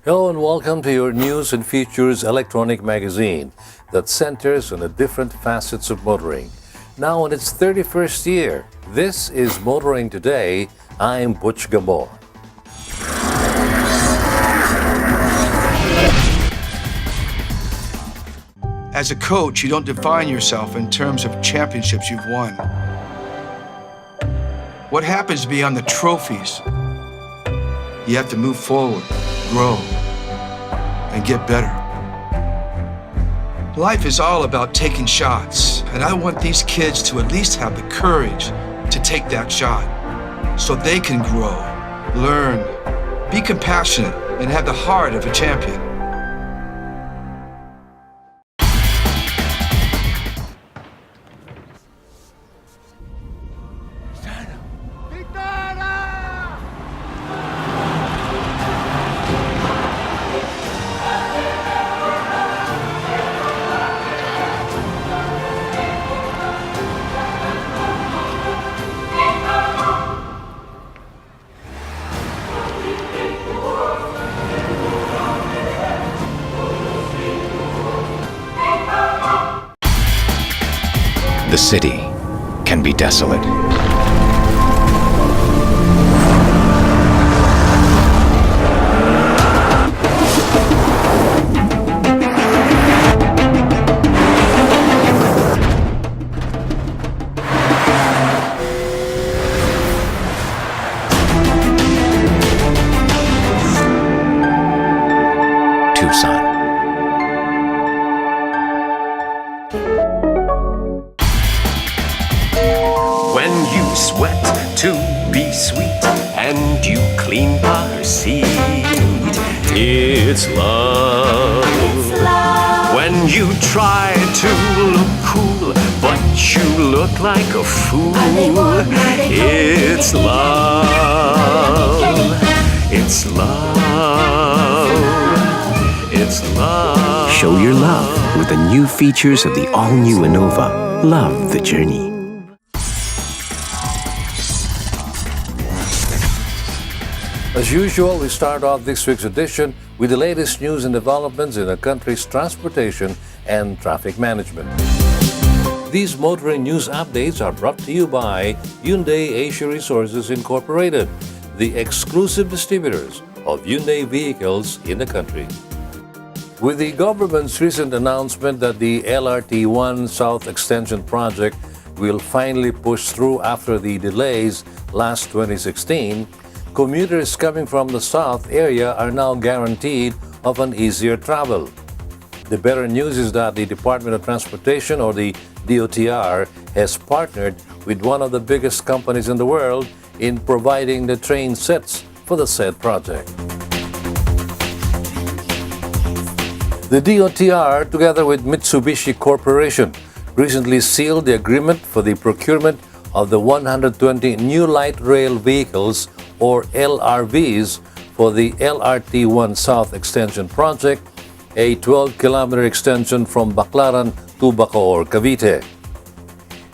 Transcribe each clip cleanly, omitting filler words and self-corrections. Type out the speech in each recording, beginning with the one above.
Hello and welcome to your News and Features electronic magazine that centers on the different facets of motoring. Now in its 31st year, this is Motoring Today. I'm Butch Gamboa. As a coach, you don't define yourself in terms of championships you've won. What happens beyond the trophies? You have to move forward, grow, and get better. Life is all about taking shots, and I want these kids to at least have the courage to take that shot so they can grow, learn, be compassionate, and have the heart of a champion. The city can be desolate. Tucson. When you sweat to be sweet and you clean car seat, it's love. When you try to look cool but you look like a fool, it's love. It's love. It's love. Show your love with the new features of the all-new Innova. Love the journey. As usual, we start off this week's edition with the latest news and developments in the country's transportation and traffic management. These motoring news updates are brought to you by Hyundai Asia Resources Incorporated, the exclusive distributors of Hyundai vehicles in the country. With the government's recent announcement that the LRT-1 South Extension project will finally push through after the delays last 2016, commuters coming from the south area are now guaranteed of an easier travel. The better news is that the Department of Transportation, or the DOTR, has partnered with one of the biggest companies in the world in providing the train sets for the said project. The DOTR, together with Mitsubishi Corporation, recently sealed the agreement for the procurement of the 120 new light rail vehicles, or LRVs, for the LRT-1 South Extension project, a 12-kilometer extension from Baclaran to Bacoor, Cavite.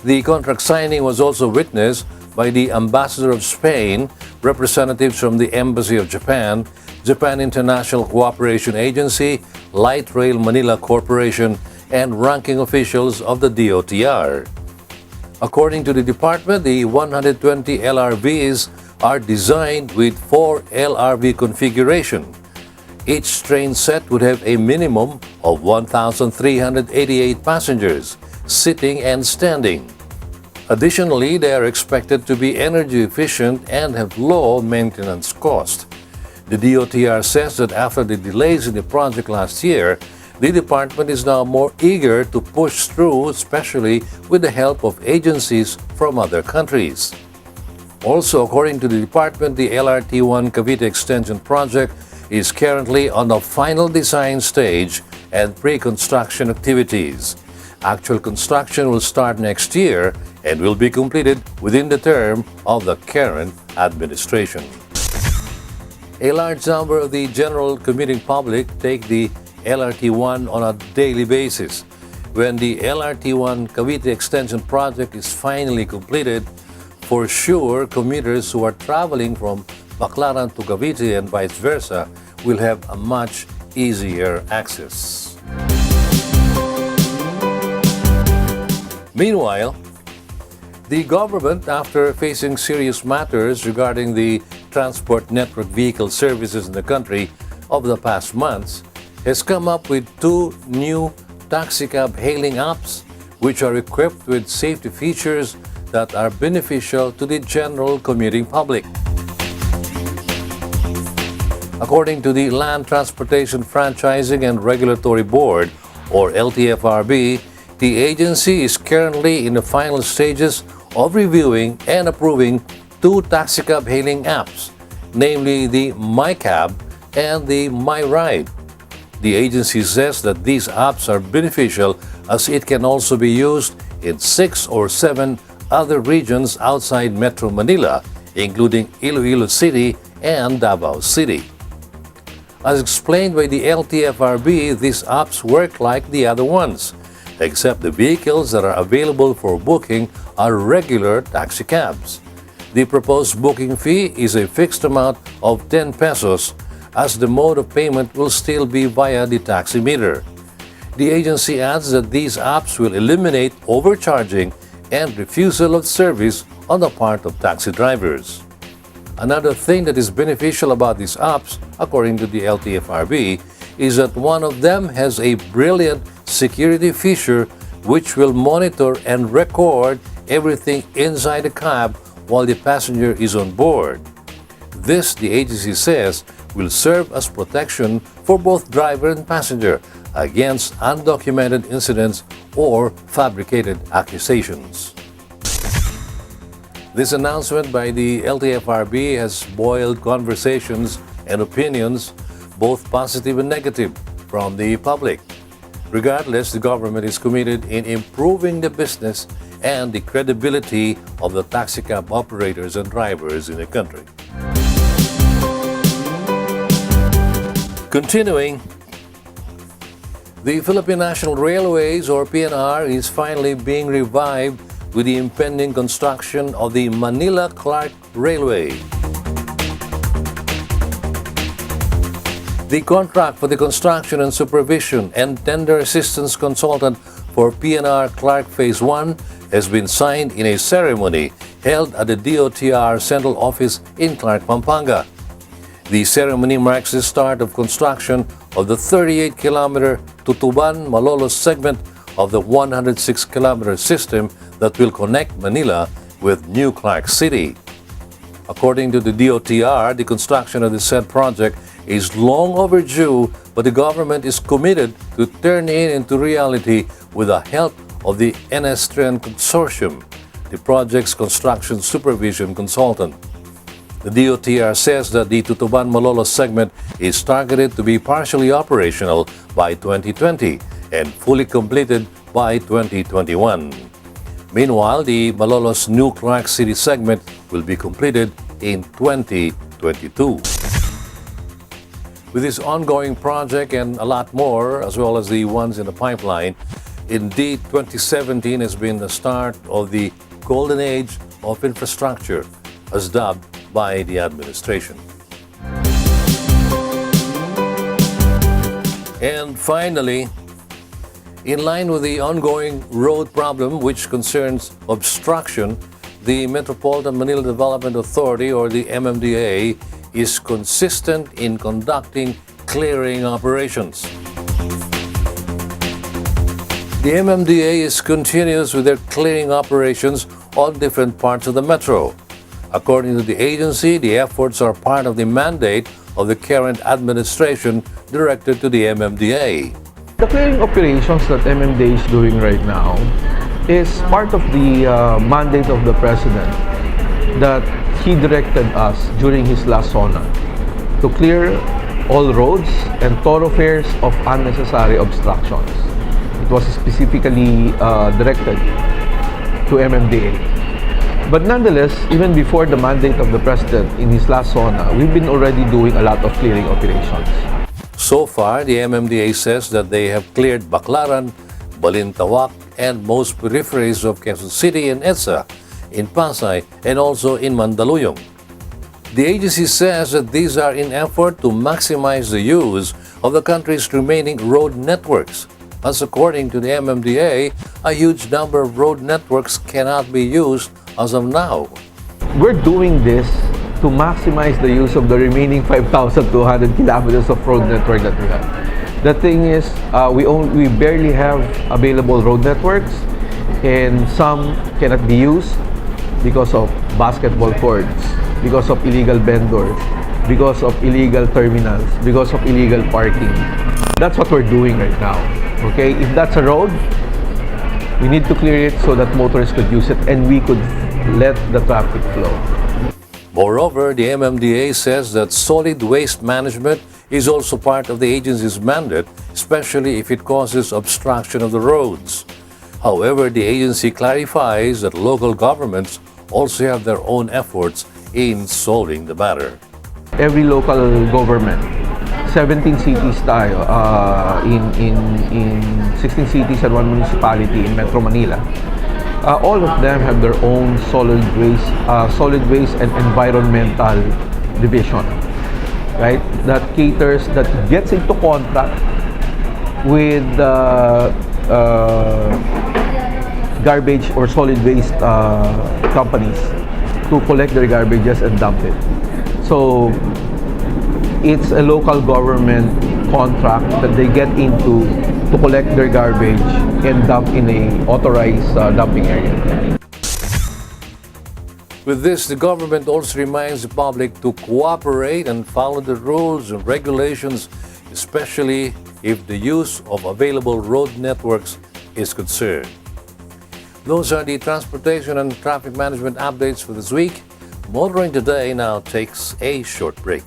The contract signing was also witnessed by the Ambassador of Spain, representatives from the Embassy of Japan, Japan International Cooperation Agency, Light Rail Manila Corporation, and ranking officials of the DOTR. According to the department, the 120 LRVs are designed with 4 LRV configuration. Each train set would have a minimum of 1,388 passengers, sitting and standing. Additionally, they are expected to be energy efficient and have low maintenance cost. The DOTR says that after the delays in the project last year, The department is now more eager to push through, especially with the help of agencies from other countries. Also, according to the department, the LRT-1 Cavite Extension project is currently on the final design stage and pre-construction activities. Actual construction will start next year and will be completed within the term of the current administration. A large number of the general commuting public take the LRT-1 on a daily basis. When the LRT-1 Cavite Extension project is finally completed, for sure, commuters who are traveling from Baclaran to Cavite and vice versa will have a much easier access. Meanwhile, the government, after facing serious matters regarding the transport network vehicle services in the country over the past months, has come up with two new taxicab hailing apps which are equipped with safety features that are beneficial to the general commuting public. According to the Land Transportation Franchising and Regulatory Board, or LTFRB, the agency is currently in the final stages of reviewing and approving two taxicab hailing apps, namely the MyCab and the MyRide. The agency says that these apps are beneficial as it can also be used in 6 or 7 other regions outside Metro Manila, including Iloilo City and Davao City. As explained by the LTFRB, these apps work like the other ones, except the vehicles that are available for booking are regular taxi cabs. The proposed booking fee is a fixed amount of 10 pesos, as the mode of payment will still be via the taximeter. The agency adds that these apps will eliminate overcharging and refusal of service on the part of taxi drivers. Another thing that is beneficial about these apps, according to the LTFRB, is that one of them has a brilliant security feature which will monitor and record everything inside the cab while the passenger is on board. This, the agency says, will serve as protection for both driver and passenger against undocumented incidents or fabricated accusations. This announcement by the LTFRB has boiled conversations and opinions, both positive and negative, from the public. Regardless, the government is committed in improving the business and the credibility of the taxicab operators and drivers in the country. Continuing, the Philippine National Railways, or PNR, is finally being revived with the impending construction of the Manila-Clark Railway. The contract for the construction and supervision and tender assistance consultant for PNR Clark Phase 1 has been signed in a ceremony held at the DOTR Central Office in Clark, Pampanga. The ceremony marks the start of construction of the 38-kilometer Tutuban-Malolos segment of the 106-kilometer system that will connect Manila with New Clark City. According to the DOTR, the construction of the said project is long overdue, but the government is committed to turn it into reality with the help of the NS-TREN Consortium, the project's construction supervision consultant. The DOTR says that the Tutuban-Malolos segment is targeted to be partially operational by 2020 and fully completed by 2021. Meanwhile, the Malolos New Clark City segment will be completed in 2022. With this ongoing project and a lot more, as well as the ones in the pipeline, indeed 2017 has been the start of the golden age of infrastructure, as dubbed by the administration. And finally, in line with the ongoing road problem which concerns obstruction, the Metropolitan Manila Development Authority, or the MMDA, is consistent in conducting clearing operations. The MMDA is continuous with their clearing operations on different parts of the metro. According to the agency, the efforts are part of the mandate of the current administration directed to the MMDA. The clearing operations that MMDA is doing right now is part of the mandate of the President that he directed us during his last SONA to clear all roads and thoroughfares of unnecessary obstructions. It was specifically directed to MMDA. But nonetheless, even before the mandate of the President in his last SONA, we've been already doing a lot of clearing operations. So far, the MMDA says that they have cleared Baclaran, Balintawak, and most peripheries of Quezon City and EDSA, in Pasay, and also in Mandaluyong. The agency says that these are in effort to maximize the use of the country's remaining road networks, as according to the MMDA, a huge number of road networks cannot be used as of now. We're doing this to maximize the use of the remaining 5,200 kilometers of road network that we have. The thing is, we barely have available road networks, and some cannot be used because of basketball courts, because of illegal vendors, because of illegal terminals, because of illegal parking. That's what we're doing right now. Okay, if that's a road, we need to clear it so that motorists could use it and we could let the traffic flow. Moreover, the MMDA says that solid waste management is also part of the agency's mandate, especially if it causes obstruction of the roads. However, the agency clarifies that local governments also have their own efforts in solving the matter. Every local government, 17 cities tayo, in 16 cities and 1 municipality in Metro Manila, all of them have their own solid waste and environmental division, right? That caters, that gets into contract with garbage or solid waste companies to collect their garbages and dump it. So it's a local government contract that they get into to collect their garbage and dump in a authorized dumping area. With this, the government also reminds the public to cooperate and follow the rules and regulations, especially if the use of available road networks is concerned. Those are the transportation and traffic management updates for this week. Motoring Today now takes a short break.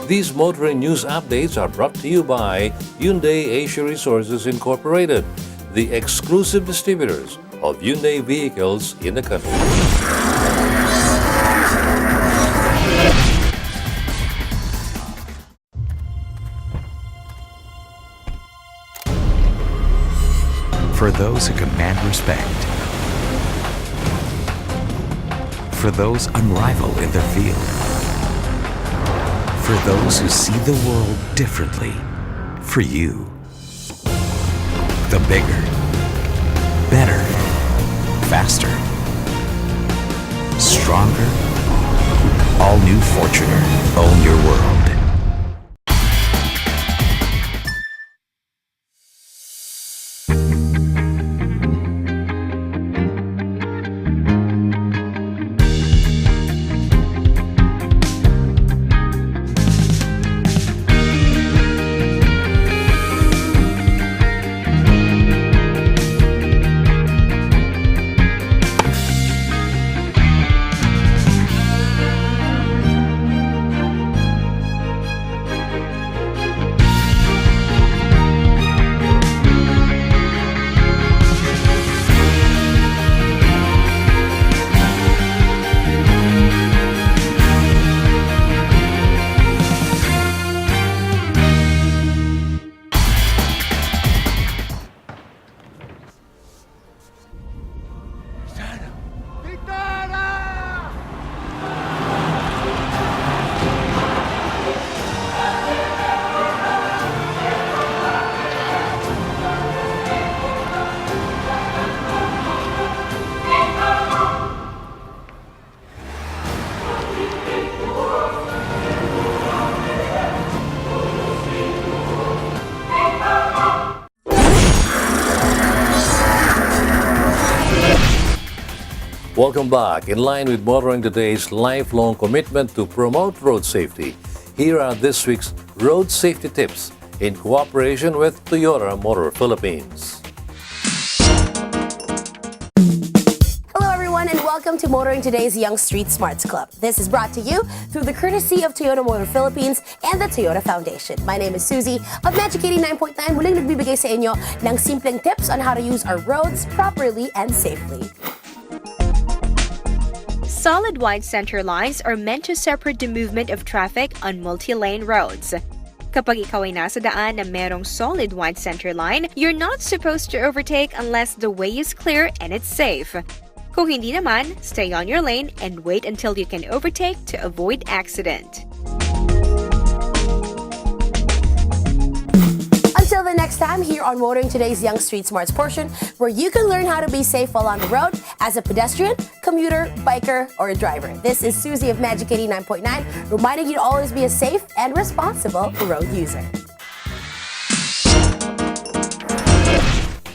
These motoring news updates are brought to you by Hyundai Asia Resources Incorporated, the exclusive distributors of Hyundai vehicles in the country. For those who command respect. For those unrivaled in their field. For those who see the world differently. For you. The bigger, better, faster, stronger, all-new Fortuner. Own your world. Welcome back. In line with Motoring Today's lifelong commitment to promote road safety, here are this week's road safety tips in cooperation with Toyota Motor Philippines. Hello everyone and welcome to Motoring Today's Young Street Smarts Club. This is brought to you through the courtesy of Toyota Motor Philippines and the Toyota Foundation. My name is Susie of Magic 89.9. Muling nagbibigay sa inyo ng simpleng tips on how to use our roads properly and safely. Solid wide center lines are meant to separate the movement of traffic on multi-lane roads. Kapag ikaw ay nasa daan na merong solid wide center line, you're not supposed to overtake unless the way is clear and it's safe. Kung hindi naman, stay on your lane and wait until you can overtake to avoid accident. Until the next time here on Motoring Today's Young Street Smarts portion, where you can learn how to be safe while on the road as a pedestrian, commuter, biker, or a driver. This is Susie of Magic 89.9, reminding you to always be a safe and responsible road user.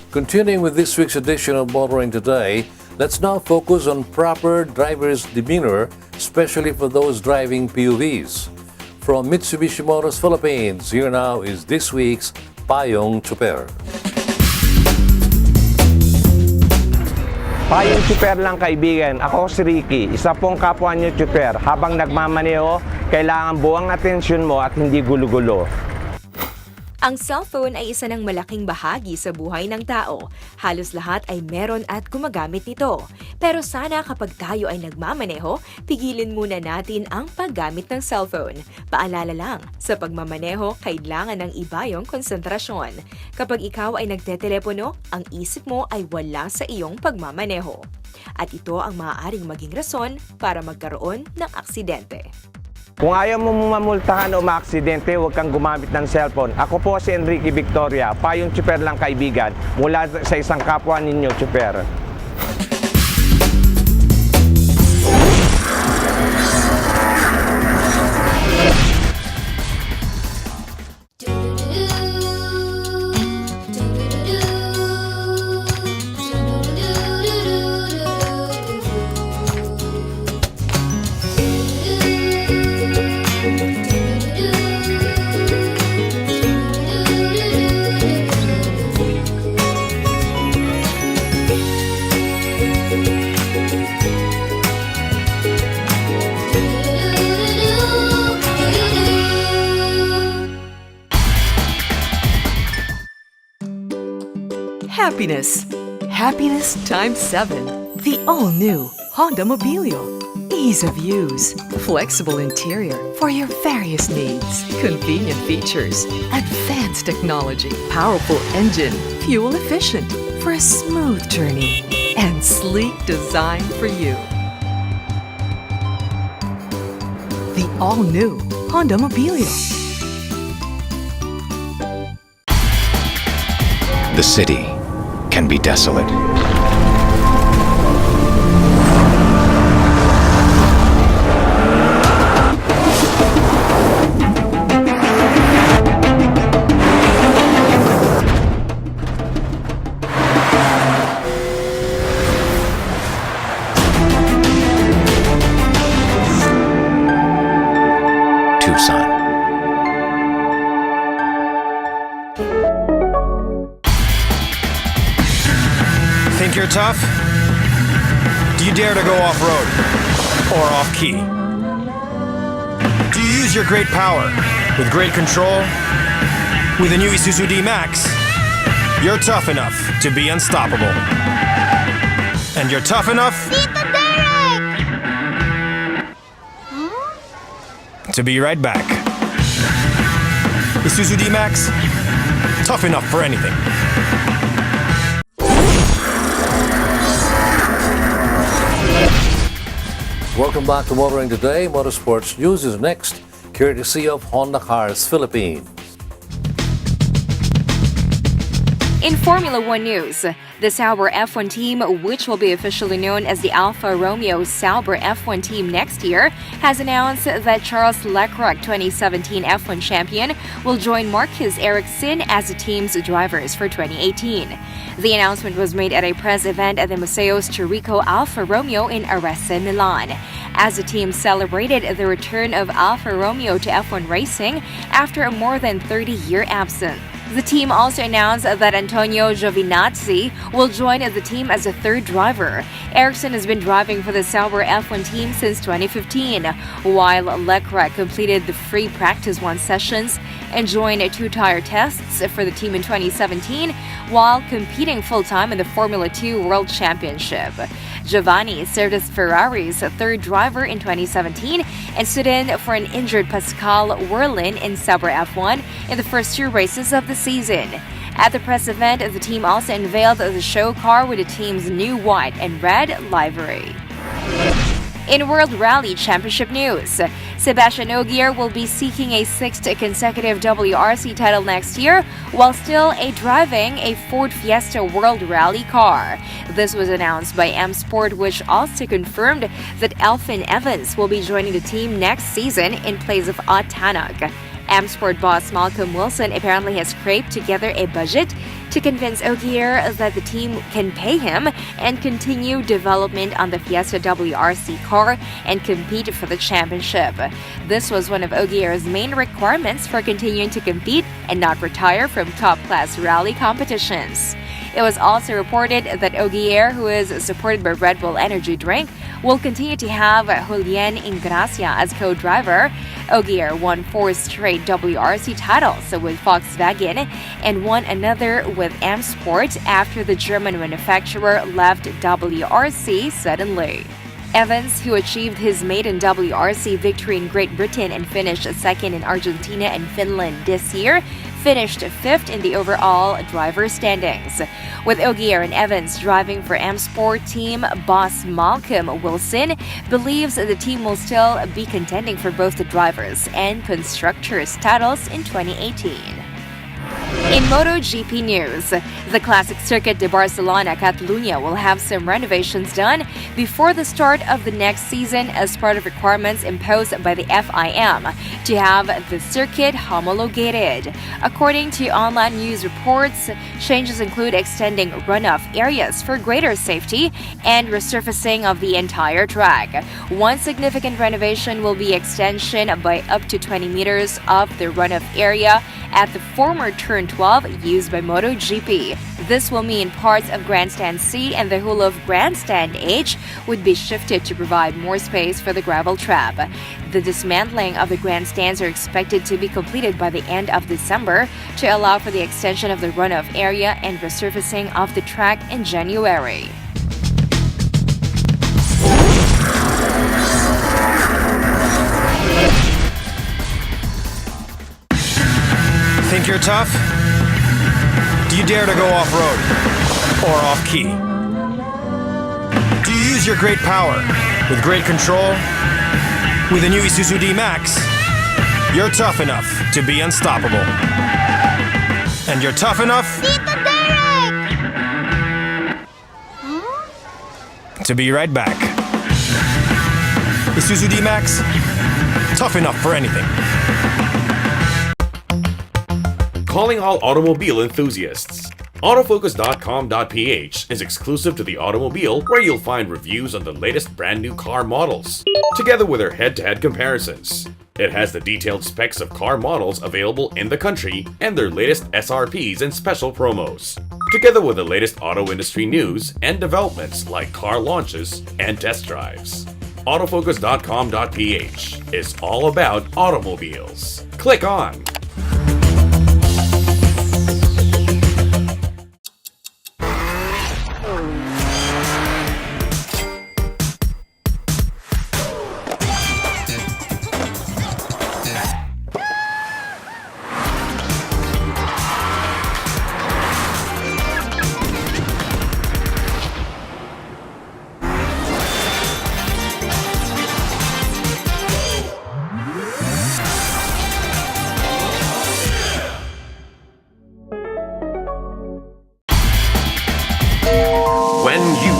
Continuing with this week's edition of Motoring Today, let's now focus on proper driver's demeanor, especially for those driving PUVs. From Mitsubishi Motors Philippines, here now is this week's Payong Chuper. Payong Chuper lang kaibigan, ako si Ricky, isa pong kapwa niyo Chuper. Habang nagmamaneho, kailangan buwang atensyon mo at hindi gulo-gulo. Ang cellphone ay isa ng malaking bahagi sa buhay ng tao. Halos lahat ay meron at gumagamit nito. Pero sana kapag tayo ay nagmamaneho, pigilin muna natin ang paggamit ng cellphone. Paalala lang, sa pagmamaneho, kailangan ng iba yung konsentrasyon. Kapag ikaw ay nagtetelepono, ang isip mo ay wala sa iyong pagmamaneho. At ito ang maaaring maging rason para magkaroon ng aksidente. Kung ayaw mo mamultahan o maaksidente, huwag kang gumamit ng cellphone. Ako po si Enrique Victoria, Payong Chuper lang kaibigan, mula sa isang kapwa ninyo Chuper. Happiness. Happiness times 7. The all-new Honda Mobilio. Ease of use. Flexible interior for your various needs. Convenient features. Advanced technology. Powerful engine. Fuel efficient for a smooth journey. And sleek design for you. The all-new Honda Mobilio. The city can be desolate. Tucson. Think you're tough? Do you dare to go off-road? Or off-key? Do you use your great power with great control? With the new Isuzu D-Max, you're tough enough to be unstoppable. And you're tough enough to be right back. Isuzu D-Max, tough enough for anything. Welcome back to Motoring Today. Motorsports News is next, courtesy of Honda Cars Philippines. In Formula One news, the Sauber F1 team, which will be officially known as the Alfa Romeo Sauber F1 team next year, has announced that Charles Leclerc, 2017 F1 champion, will join Marcus Ericsson as the team's drivers for 2018. The announcement was made at a press event at the Museos Chirico Alfa Romeo in Arese, Milan. as the team celebrated the return of Alfa Romeo to F1 racing after a more than 30-year absence. The team also announced that Antonio Giovinazzi will join the team as a third driver. Ericsson has been driving for the Sauber F1 team since 2015, while Leclerc completed the free practice 1 sessions and joined 2 tire tests for the team in 2017 while competing full-time in the Formula 2 World Championship. Giovanni served as Ferrari's third driver in 2017 and stood in for an injured Pascal Wehrlein in Sauber F1 in the first 2 races of the season. At the press event, the team also unveiled the show car with the team's new white and red livery. In World Rally Championship news, Sebastian Ogier will be seeking a 6th consecutive WRC title next year while still driving a Ford Fiesta World Rally car. This was announced by M Sport, which also confirmed that Elfyn Evans will be joining the team next season in place of Ott Tanak. M Sport boss Malcolm Wilson apparently has scraped together a budget to convince Ogier that the team can pay him and continue development on the Fiesta WRC car and compete for the championship. This was one of Ogier's main requirements for continuing to compete and not retire from top-class rally competitions. It was also reported that Ogier, who is supported by Red Bull Energy Drink, will continue to have Julian Ingracia as co-driver. Ogier won 4 straight WRC titles with Volkswagen and won another with M Sport after the German manufacturer left WRC suddenly. Evans, who achieved his maiden WRC victory in Great Britain and finished 2nd in Argentina and Finland this year, finished 5th in the overall driver standings. With Ogier and Evans driving for M Sport team, boss Malcolm Wilson believes the team will still be contending for both the drivers and constructors titles in 2018. In MotoGP news, the classic circuit de Barcelona Catalunya will have some renovations done before the start of the next season as part of requirements imposed by the FIM to have the circuit homologated. According to online news reports, changes include extending runoff areas for greater safety and resurfacing of the entire track. One significant renovation will be extension by up to 20 meters of the runoff area at the former Turn 12 used by MotoGP. This will mean parts of Grandstand C and the whole of Grandstand H would be shifted to provide more space for the gravel trap. The dismantling of the grandstands are expected to be completed by the end of December to allow for the extension of the runoff area and resurfacing of the track in January. Think you're tough? Do you dare to go off-road or off-key? Do you use your great power with great control? With the new Isuzu D-Max, you're tough enough to be unstoppable. And you're tough enough to be right back. Isuzu D-Max, tough enough for anything. Calling all automobile enthusiasts. Autofocus.com.ph is exclusive to the automobile, where you'll find reviews on the latest brand new car models, together with their head-to-head comparisons. It has the detailed specs of car models available in the country and their latest SRPs and special promos, together with the latest auto industry news and developments like car launches and test drives. Autofocus.com.ph is all about automobiles. Click on.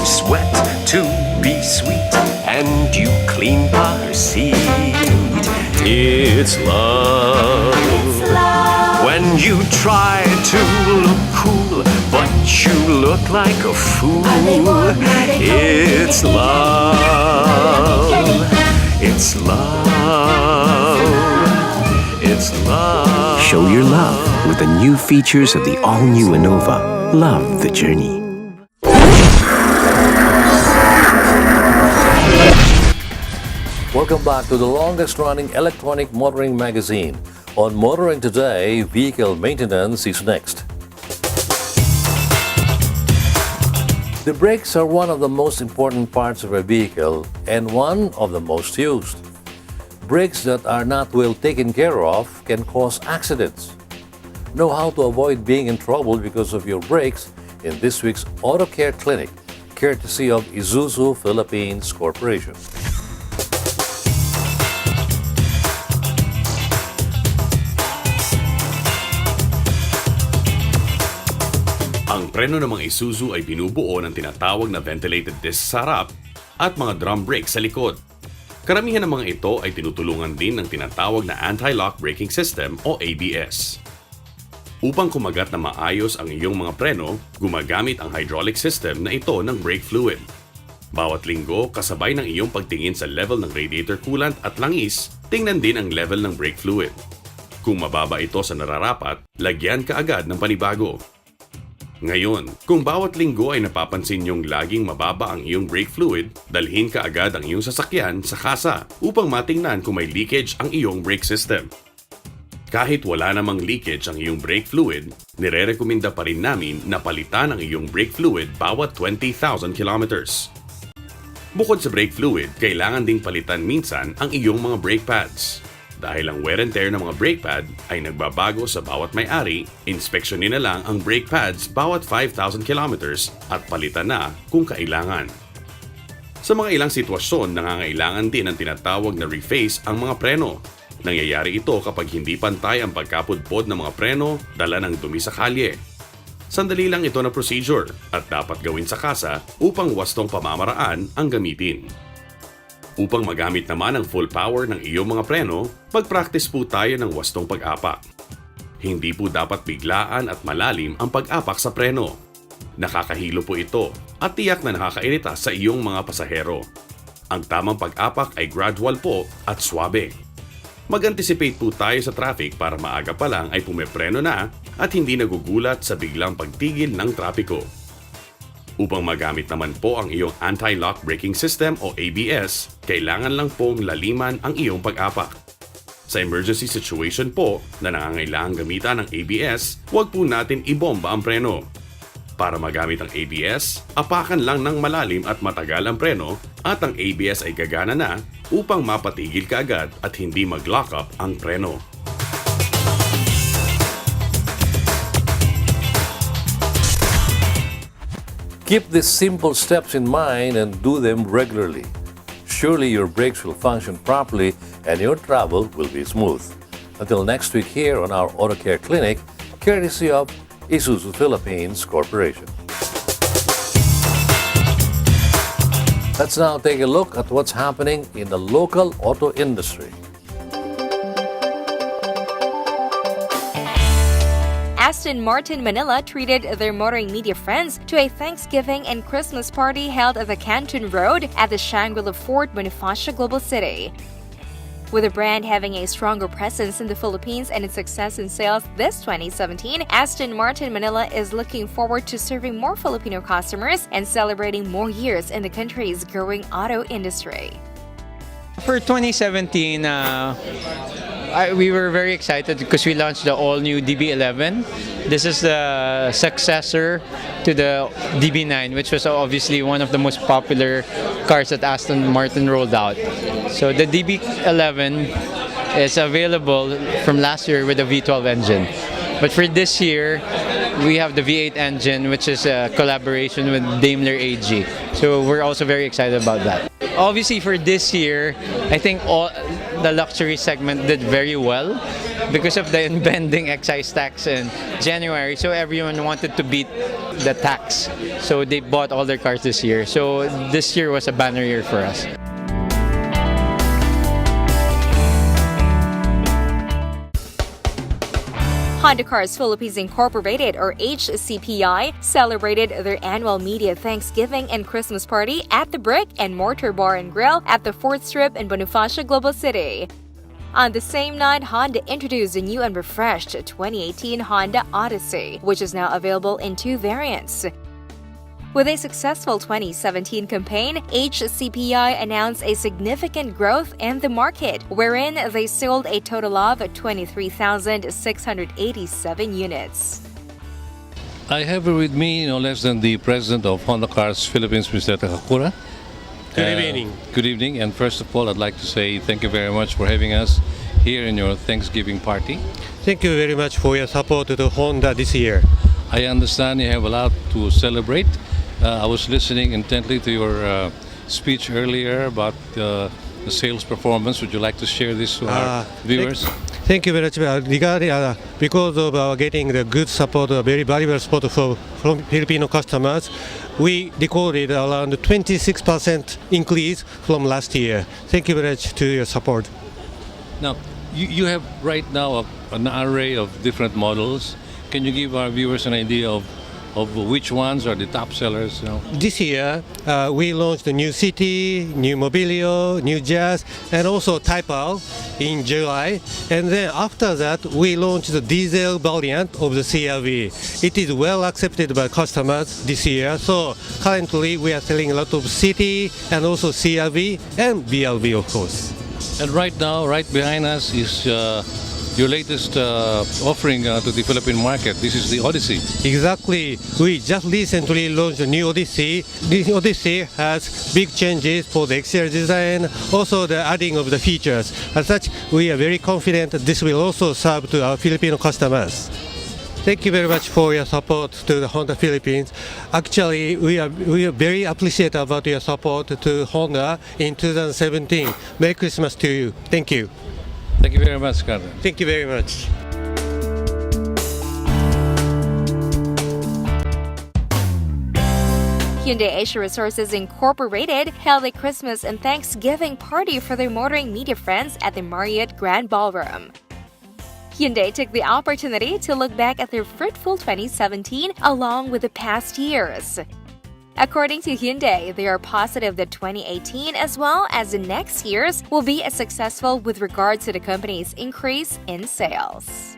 Sweat to be sweet, and you clean car seat. It's love. When you try to look cool, but you look like a fool. It's love. It's love. It's love. Show your love with the new features of the all-new Innova. Love the journey. Welcome back to the longest-running electronic motoring magazine. On Motoring Today, vehicle maintenance is next. The brakes are one of the most important parts of a vehicle and one of the most used. Brakes that are not well taken care of can cause accidents. Know how to avoid being in trouble because of your brakes in this week's Auto Care Clinic, courtesy of Isuzu Philippines Corporation. Ang preno ng mga Isuzu ay binubuo ng tinatawag na ventilated disc sa harap at mga drum brakes sa likod. Karamihan ng mga ito ay tinutulungan din ng tinatawag na anti-lock braking system o ABS. Upang kumagat na maayos ang iyong mga preno, gumagamit ang hydraulic system na ito ng brake fluid. Bawat linggo, kasabay ng iyong pagtingin sa level ng radiator coolant at langis, tingnan din ang level ng brake fluid. Kung mababa ito sa nararapat, lagyan ka agad ng panibago. Ngayon, kung bawat linggo ay napapansin niyong laging mababa ang iyong brake fluid, dalhin ka agad ang iyong sasakyan sa kasa upang matingnan kung may leakage ang iyong brake system. Kahit wala namang leakage ang iyong brake fluid, nire-rekomenda pa rin namin na palitan ang iyong brake fluid bawat 20,000 kilometers. Bukod sa brake fluid, kailangan ding palitan minsan ang iyong mga brake pads. Dahil ang wear and tear ng mga brake pad ay nagbabago sa bawat may-ari, inspeksyonin na lang ang brake pads bawat 5,000 kilometers at palitan na kung kailangan. Sa mga ilang sitwasyon, nangangailangan din ng tinatawag na reface ang mga preno. Nangyayari ito kapag hindi pantay ang pagkapudpod ng mga preno dala ng dumi sa kalye. Sandali lang ito na procedure at dapat gawin sa kasa upang wastong pamamaraan ang gamitin. Upang magamit naman ang full power ng iyong mga preno, mag-practice po tayo ng wastong pag-apak. Hindi po dapat biglaan at malalim ang pag-apak sa preno. Nakakahilo po ito at tiyak na nakakairita sa iyong mga pasahero. Ang tamang pag-apak ay gradual po at swabe. Mag-anticipate po tayo sa traffic para maaga pa lang ay pumepreno na at hindi nagugulat sa biglang pagtigil ng trapiko. Upang magamit naman po ang iyong anti-lock braking system o ABS, kailangan lang pong laliman ang iyong pag-apak. Sa emergency situation po na nangangailangang gamitan ng ABS, huwag po natin ibomba ang preno. Para magamit ang ABS, apakan lang ng malalim at matagal ang preno at ang ABS ay gagana na upang mapatigil ka agad at hindi mag-lock up ang preno. Keep these simple steps in mind and do them regularly. Surely your brakes will function properly and your travel will be smooth. Until next week here on our Auto Care Clinic, courtesy of Isuzu Philippines Corporation. Let's now take a look at what's happening in the local auto industry. Aston Martin Manila treated their motoring media friends to a Thanksgiving and Christmas party held at the Canton Road at the Shangri-La Fort Bonifacio Global City. With the brand having a stronger presence in the Philippines and its success in sales this 2017, Aston Martin Manila is looking forward to serving more Filipino customers and celebrating more years in the country's growing auto industry. For 2017, we were very excited because we launched the all-new DB11. This is the successor to the DB9, which was obviously one of the most popular cars that Aston Martin rolled out. So the DB11 is available from last year with a V12 engine. But for this year, we have the V8 engine, which is a collaboration with Daimler AG. So we're also very excited about that. Obviously, for this year, I think all the luxury segment did very well because of the impending excise tax in January. So everyone wanted to beat the tax. So they bought all their cars this year. So this year was a banner year for us. Honda Cars Philippines Incorporated, or HCPI, celebrated their annual media Thanksgiving and Christmas party at the Brick and Mortar Bar and Grill at the 4th Strip in Bonifacio, Global City. On the same night, Honda introduced the new and refreshed 2018 Honda Odyssey, which is now available in 2 variants. With a successful 2017 campaign, HCPI announced a significant growth in the market, wherein they sold a total of 23,687 units. I have with me no less than the president of Honda Cars Philippines, Mr. Takakura. Good evening. Good evening, and first of all, I'd like to say thank you very much for having us here in your Thanksgiving party. Thank you very much for your support to Honda this year. I understand you have a lot to celebrate. I was listening intently to your speech earlier about the sales performance. Would you like to share this to our viewers? Thank you very much. Regarding because of getting the good support, very valuable support from Filipino customers, we recorded around 26% increase from last year. Thank you very much to your support. Now, you have right now an array of different models. Can you give our viewers an idea of which ones are the top sellers? This year, we launched the new City, new Mobilio, new Jazz, and also Type R in July. And then after that, we launched the diesel variant of the CR-V. It is well accepted by customers this year. So currently, we are selling a lot of City and also CR-V and BR-V, of course. And right now, right behind us is your latest offering to the Philippine market. This is the Odyssey. Exactly. We just recently launched a new Odyssey. This Odyssey has big changes for the exterior design, also the adding of the features. As such, we are very confident that this will also serve to our Filipino customers. Thank you very much for your support to the Honda Philippines. Actually, we are very appreciative about your support to Honda in 2017. Merry Christmas to you. Thank you. Thank you very much, Carter. Thank you very much. Hyundai Asia Resources Incorporated held a Christmas and Thanksgiving party for their motoring media friends at the Marriott Grand Ballroom. Hyundai took the opportunity to look back at their fruitful 2017 along with the past years. According to Hyundai, they are positive that 2018 as well as the next years will be as successful with regard to the company's increase in sales.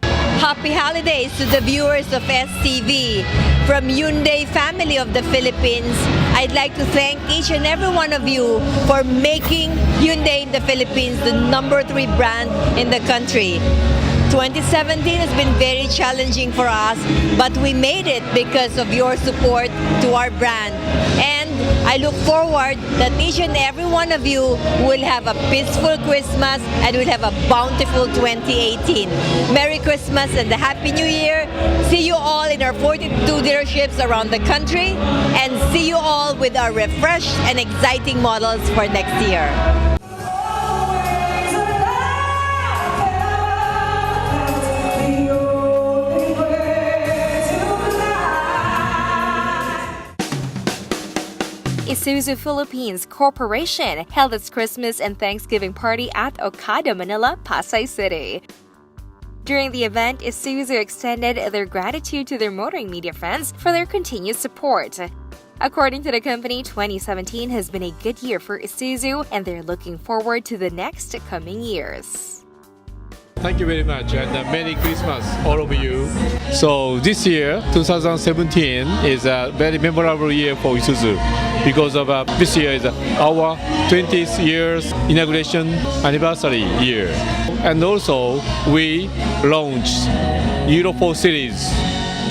Happy holidays to the viewers of STV. From Hyundai family of the Philippines, I'd like to thank each and every one of you for making Hyundai in the Philippines the #3 brand in the country. 2017 has been very challenging for us, but we made it because of your support to our brand. And I look forward that each and every one of you will have a peaceful Christmas and will have a bountiful 2018. Merry Christmas and a Happy New Year. See you all in our 42 dealerships around the country, and see you all with our refreshed and exciting models for next year. Isuzu Philippines Corporation held its Christmas and Thanksgiving party at Okada, Manila, Pasay City. During the event, Isuzu extended their gratitude to their motoring media friends for their continued support. According to the company, 2017 has been a good year for Isuzu, and they're looking forward to the next coming years. Thank you very much, and Merry Christmas, all of you. So this year, 2017, is a very memorable year for Isuzu because of this year is our 20th year's inauguration anniversary year. And also, we launched Euro 4 series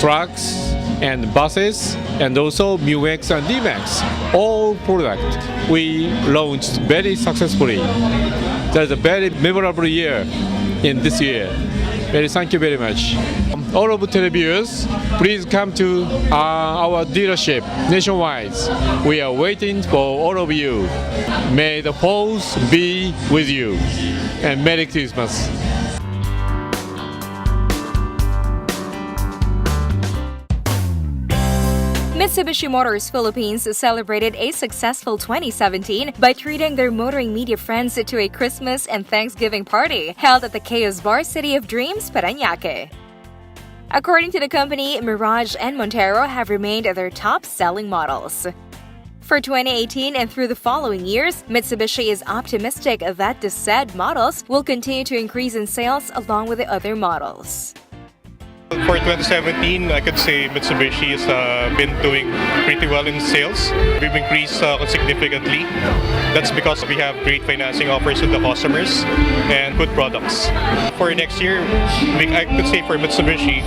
trucks and buses, and also MUX and D-Max, all products we launched very successfully. That's a very memorable year in this year. Thank you very much. All of the televiewers, please come to our dealership nationwide. We are waiting for all of you. May the force be with you, and Merry Christmas. Mitsubishi Motors Philippines celebrated a successful 2017 by treating their motoring media friends to a Christmas and Thanksgiving party held at the Chaos Bar City of Dreams, Parañaque. According to the company, Mirage and Montero have remained their top-selling models. For 2018 and through the following years, Mitsubishi is optimistic that the said models will continue to increase in sales along with the other models. For 2017, I could say Mitsubishi has been doing pretty well in sales. We've increased significantly. That's because we have great financing offers to the customers and good products. For next year, I could say for Mitsubishi,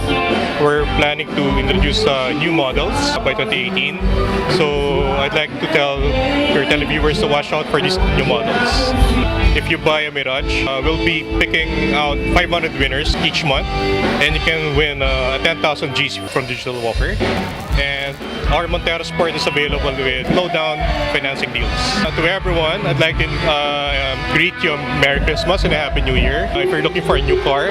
we're planning to introduce new models by 2018. So I'd like to tell your televiewers to watch out for these new models. If you buy a Mirage, we'll be picking out 500 winners each month, and you can win a 10,000 G's from Digital Walker. And our Montero Sport is available with low-down financing deals. To everyone, I'd like to greet you Merry Christmas and a Happy New Year. If you're looking for a new car,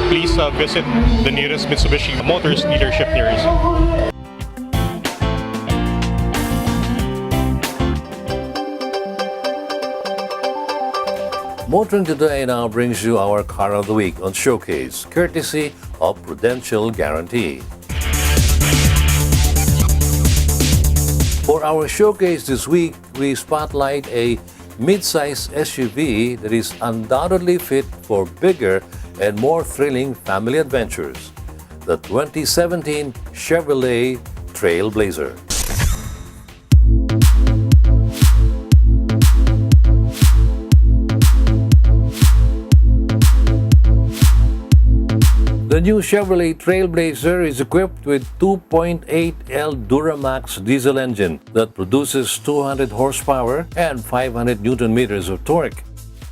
please visit the nearest Mitsubishi Motors dealership near you. Motoring Today now brings you our Car of the Week on Showcase, courtesy of Prudential Guarantee. For our Showcase this week, we spotlight a mid-size SUV that is undoubtedly fit for bigger and more thrilling family adventures, the 2017 Chevrolet Trailblazer. The new Chevrolet Trailblazer is equipped with 2.8L Duramax diesel engine that produces 200 horsepower and 500 Newton meters of torque,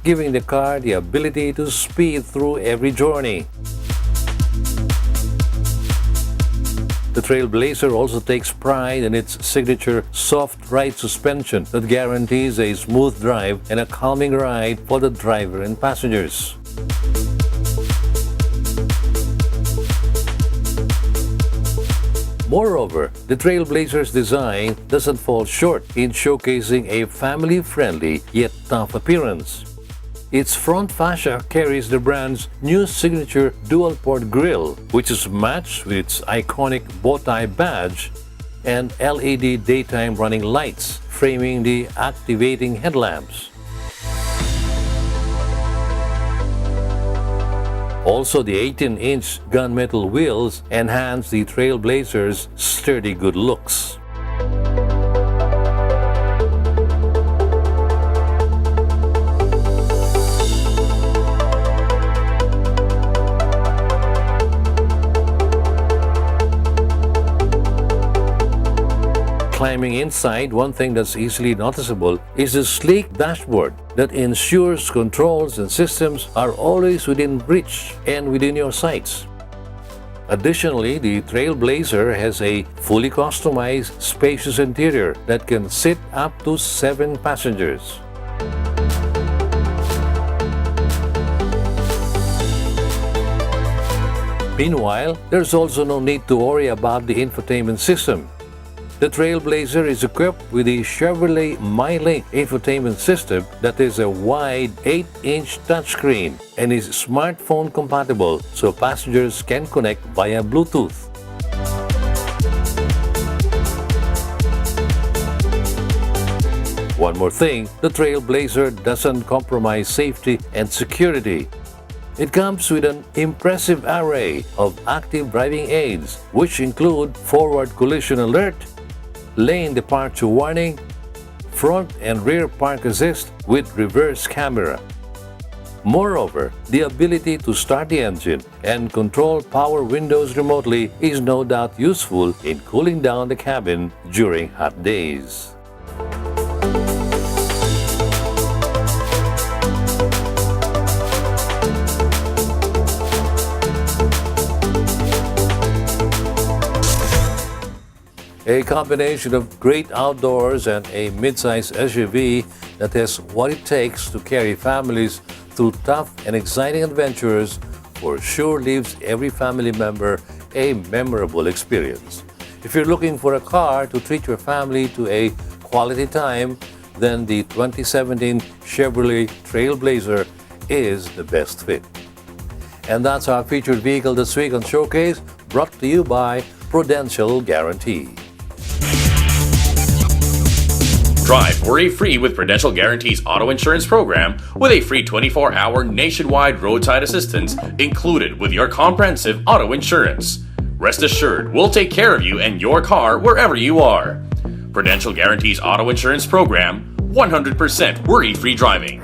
giving the car the ability to speed through every journey. The Trailblazer also takes pride in its signature soft ride suspension that guarantees a smooth drive and a calming ride for the driver and passengers. Moreover, the Trailblazer's design doesn't fall short in showcasing a family-friendly yet tough appearance. Its front fascia carries the brand's new signature dual-port grille, which is matched with its iconic bow-tie badge and LED daytime running lights framing the activating headlamps. Also, the 18-inch gunmetal wheels enhance the Trailblazer's sturdy good looks. Climbing inside, one thing that's easily noticeable is the sleek dashboard that ensures controls and systems are always within reach and within your sights. Additionally, the Trailblazer has a fully customized, spacious interior that can sit up to 7 passengers. Meanwhile, there's also no need to worry about the infotainment system. The Trailblazer is equipped with the Chevrolet MyLink infotainment system that is a wide 8-inch touchscreen and is smartphone compatible, so passengers can connect via Bluetooth. One more thing, the Trailblazer doesn't compromise safety and security. It comes with an impressive array of active driving aids, which include forward collision alert, lane departure warning, front and rear park assist with reverse camera. Moreover, the ability to start the engine and control power windows remotely is no doubt useful in cooling down the cabin during hot days. A combination of great outdoors and a mid-size SUV that has what it takes to carry families through tough and exciting adventures for sure leaves every family member a memorable experience. If you're looking for a car to treat your family to a quality time, then the 2017 Chevrolet Trailblazer is the best fit. And that's our featured vehicle this week on Showcase, brought to you by Prudential Guarantee. Drive worry-free with Prudential Guarantee's auto insurance program with a free 24-hour nationwide roadside assistance included with your comprehensive auto insurance. Rest assured, we'll take care of you and your car wherever you are. Prudential Guarantee's auto insurance program, 100% worry-free driving.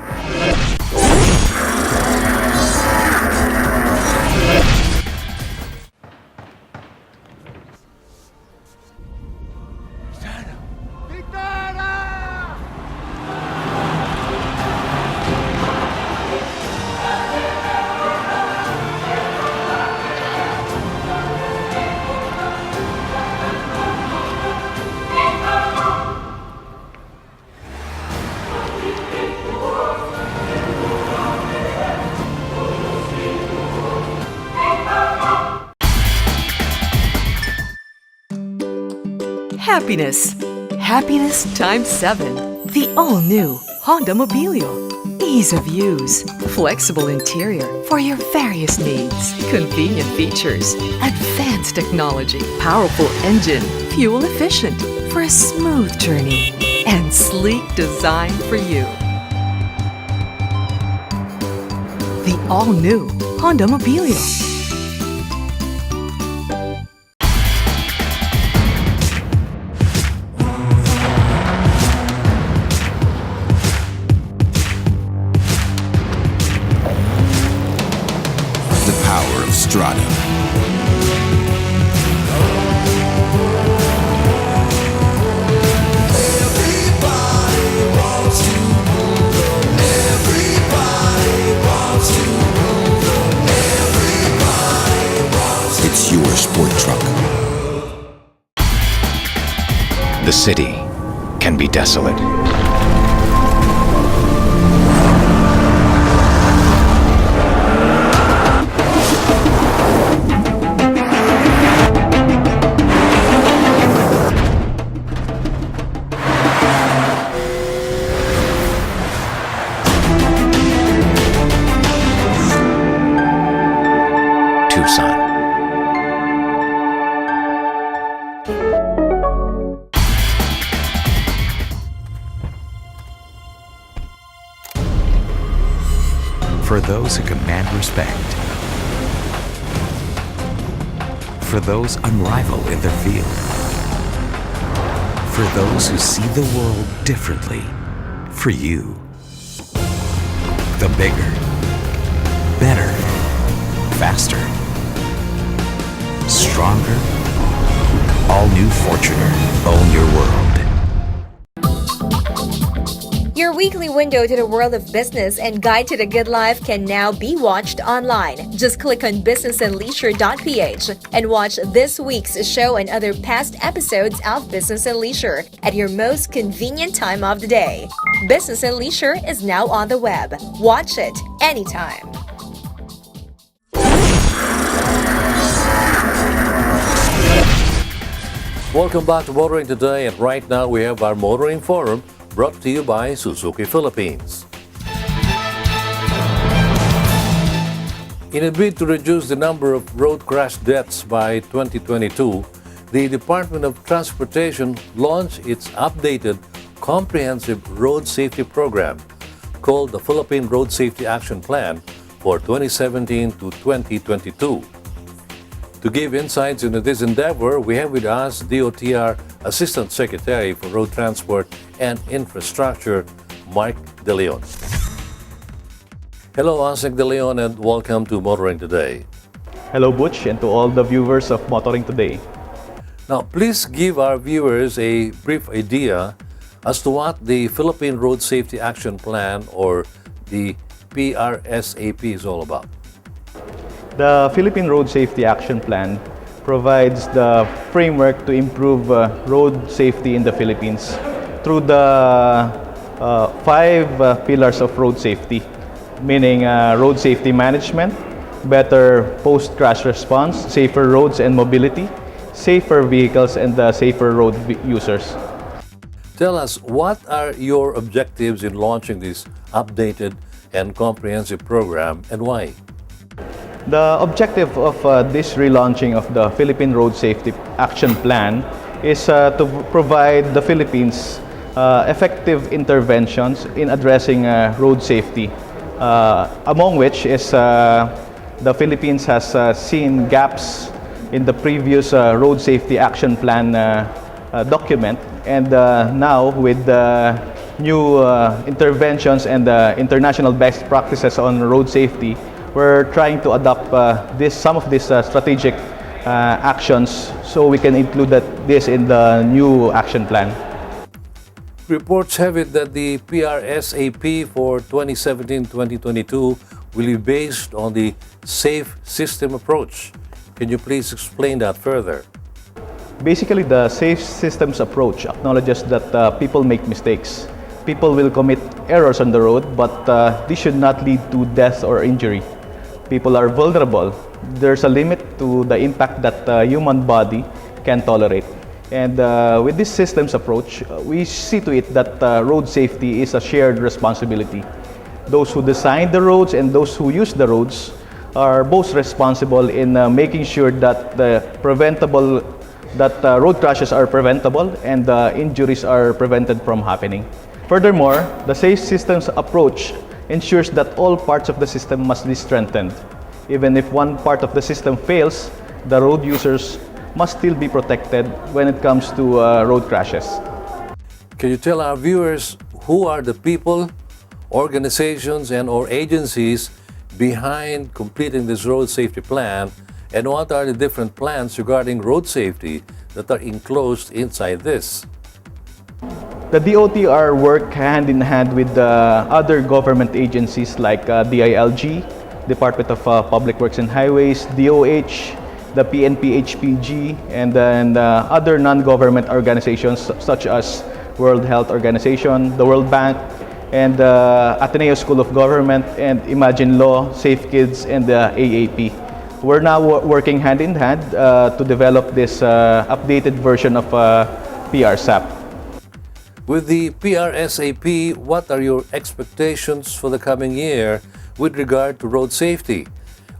Happiness. Happiness times 7. The all-new Honda Mobilio. Ease of use. Flexible interior for your various needs. Convenient features. Advanced technology. Powerful engine. Fuel efficient for a smooth journey. And sleek design for you. The all-new Honda Mobilio. Strada. It's your sport truck. The city can be desolate. For those who command respect. For those unrivaled in their field. For those who see the world differently. For you. The bigger, better, faster, stronger, all-new Fortuner. Own your world. Your weekly window to the world of business and guide to the good life can now be watched online. Just click on businessandleisure.ph and watch this week's show and other past episodes of Business and Leisure at your most convenient time of the day. Business and Leisure is now on the web. Watch it anytime. Welcome back to Motoring Today, and right now we have our Motoring Forum, brought to you by Suzuki Philippines. In a bid to reduce the number of road crash deaths by 2022, the Department of Transportation launched its updated comprehensive road safety program called the Philippine Road Safety Action Plan for 2017 to 2022. To give insights into this endeavor, we have with us DOTR Assistant Secretary for Road Transport and Infrastructure, Mark De Leon. Hello, Asik De Leon, and welcome to Motoring Today. Hello, Butch, and to all the viewers of Motoring Today. Now, please give our viewers a brief idea as to what the Philippine Road Safety Action Plan, or the PRSAP, is all about. The Philippine Road Safety Action Plan provides the framework to improve road safety in the Philippines through the 5 pillars of road safety, meaning road safety management, better post-crash response, safer roads and mobility, safer vehicles and safer road users. Tell us, what are your objectives in launching this updated and comprehensive program, and why? The objective of this relaunching of the Philippine Road Safety Action Plan is to provide the Philippines effective interventions in addressing road safety, among which is the Philippines has seen gaps in the previous Road Safety Action Plan document, and now with the new interventions and international best practices on road safety, we're trying to adopt some of these strategic actions so we can include this in the new action plan. Reports have it that the PRSAP for 2017-2022 will be based on the SAFE system approach. Can you please explain that further? Basically, the SAFE systems approach acknowledges that people make mistakes. People will commit errors on the road, but this should not lead to death or injury. People are vulnerable. There's a limit to the impact that the human body can tolerate. And with this systems approach, we see to it that road safety is a shared responsibility. Those who design the roads and those who use the roads are both responsible in making sure that road crashes are preventable and injuries are prevented from happening. Furthermore, the safe systems approach ensures that all parts of the system must be strengthened. Even if one part of the system fails, the road users must still be protected when it comes to road crashes. Can you tell our viewers who are the people, organizations, and/or agencies behind completing this road safety plan, and what are the different plans regarding road safety that are enclosed inside this? The DOTR work hand in hand with other government agencies like DILG, Department of Public Works and Highways, DOH, the PNP-HPG, and then other non-government organizations such as World Health Organization, the World Bank, and Ateneo School of Government, and Imagine Law, Safe Kids, and the AAP. We're now working hand in hand to develop this updated version of PRSAP. With the PRSAP, what are your expectations for the coming year with regard to road safety?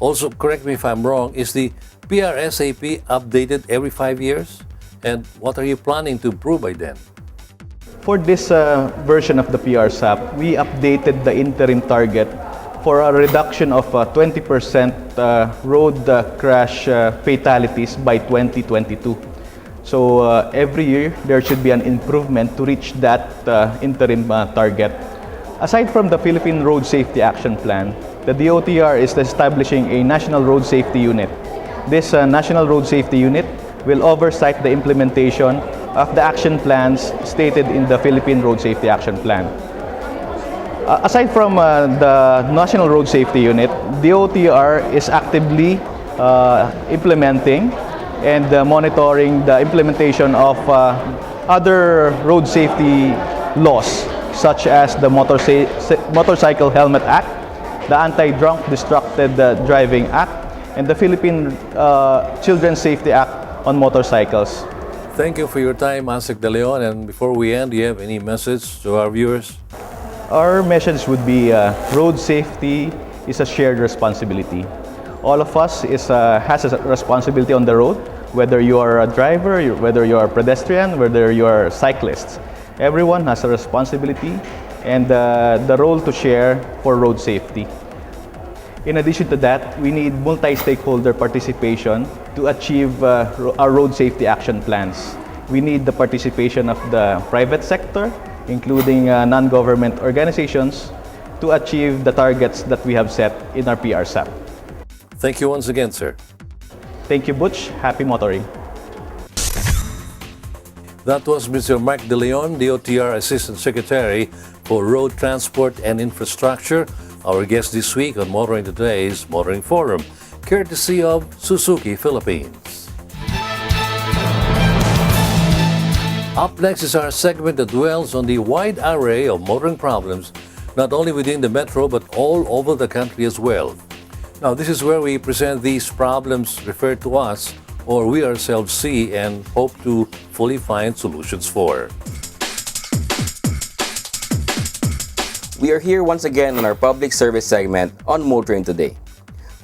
Also, correct me if I'm wrong, is the PRSAP updated every 5 years? And what are you planning to improve by then? For this version of the PRSAP, we updated the interim target for a reduction of 20% road crash fatalities by 2022. So every year, there should be an improvement to reach that interim target. Aside from the Philippine Road Safety Action Plan, the DOTR is establishing a National Road Safety Unit. This National Road Safety Unit will oversight the implementation of the action plans stated in the Philippine Road Safety Action Plan. Aside from the National Road Safety Unit, DOTR is actively implementing and monitoring the implementation of other road safety laws, such as the Motorcycle Helmet Act, the Anti-Drunk Distracted Driving Act, and the Philippine Children's Safety Act on motorcycles. Thank you for your time, Asik De Leon. And before we end, do you have any message to our viewers? Our message would be road safety is a shared responsibility. All of us has a responsibility on the road, whether you are a driver, whether you are a pedestrian, whether you are a cyclist. Everyone has a responsibility and the role to share for road safety. In addition to that, we need multi-stakeholder participation to achieve our road safety action plans. We need the participation of the private sector, including non-government organizations, to achieve the targets that we have set in our PRSAP. Thank you once again, sir. Thank you, Butch. Happy motoring. That was Mr. Mark De Leon, DOTR Assistant Secretary for Road Transport and Infrastructure, our guest this week on Motoring Today's Motoring Forum, courtesy of Suzuki Philippines. Up next is our segment that dwells on the wide array of motoring problems, not only within the metro but all over the country as well. Now, this is where we present these problems referred to as or we ourselves see and hope to fully find solutions for. We are here once again on our public service segment on Motoring Today.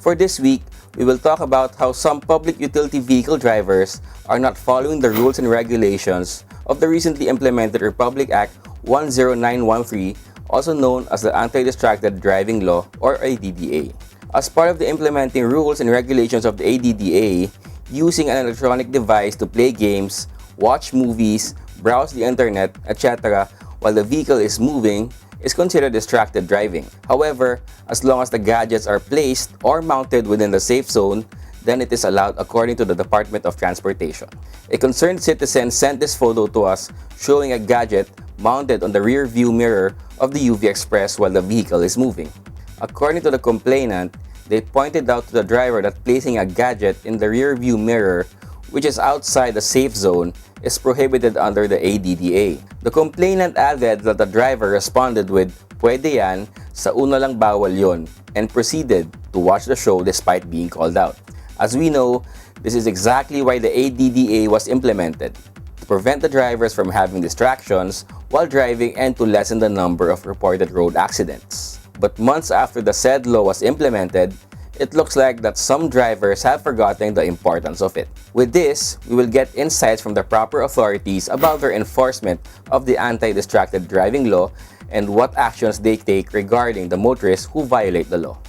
For this week, we will talk about how some public utility vehicle drivers are not following the rules and regulations of the recently implemented Republic Act 10913, also known as the Anti-Distracted Driving Law or ADDA. As part of the implementing rules and regulations of the ADDA, using an electronic device to play games, watch movies, browse the internet, etc. while the vehicle is moving is considered distracted driving. However, as long as the gadgets are placed or mounted within the safe zone, then it is allowed according to the Department of Transportation. A concerned citizen sent this photo to us showing a gadget mounted on the rear view mirror of the UV Express while the vehicle is moving. According to the complainant, they pointed out to the driver that placing a gadget in the rear view mirror, which is outside the safe zone, is prohibited under the ADDA. The complainant added that the driver responded with, "Pwede yan, sa una lang bawal yon," and proceeded to watch the show despite being called out. As we know, this is exactly why the ADDA was implemented, to prevent the drivers from having distractions while driving and to lessen the number of reported road accidents. But months after the said law was implemented, it looks like that some drivers have forgotten the importance of it. With this, we will get insights from the proper authorities about their enforcement of the anti-distracted driving law and what actions they take regarding the motorists who violate the law.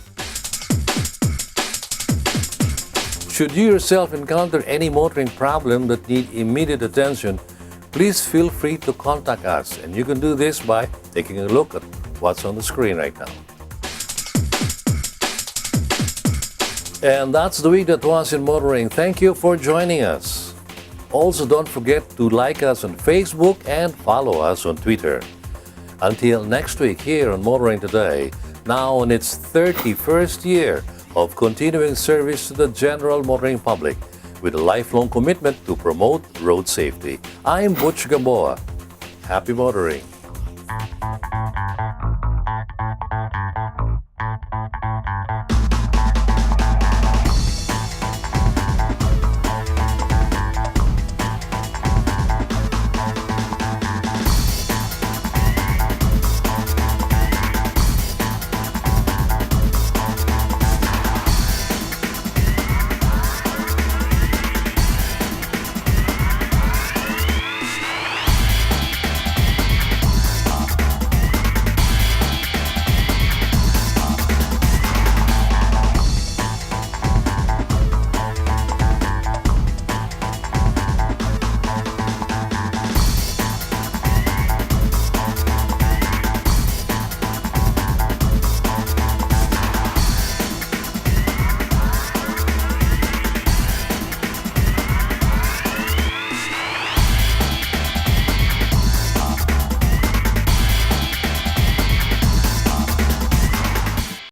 Should you yourself encounter any motoring problem that need immediate attention, please feel free to contact us, and you can do this by taking a look at what's on the screen right now. And that's the week that was in motoring. Thank you for joining us. Also, don't forget to like us on Facebook and follow us on Twitter. Until next week here on Motoring Today, now in its 31st year of continuing service to the general motoring public with a lifelong commitment to promote road safety. I'm Butch Gamboa. Happy motoring.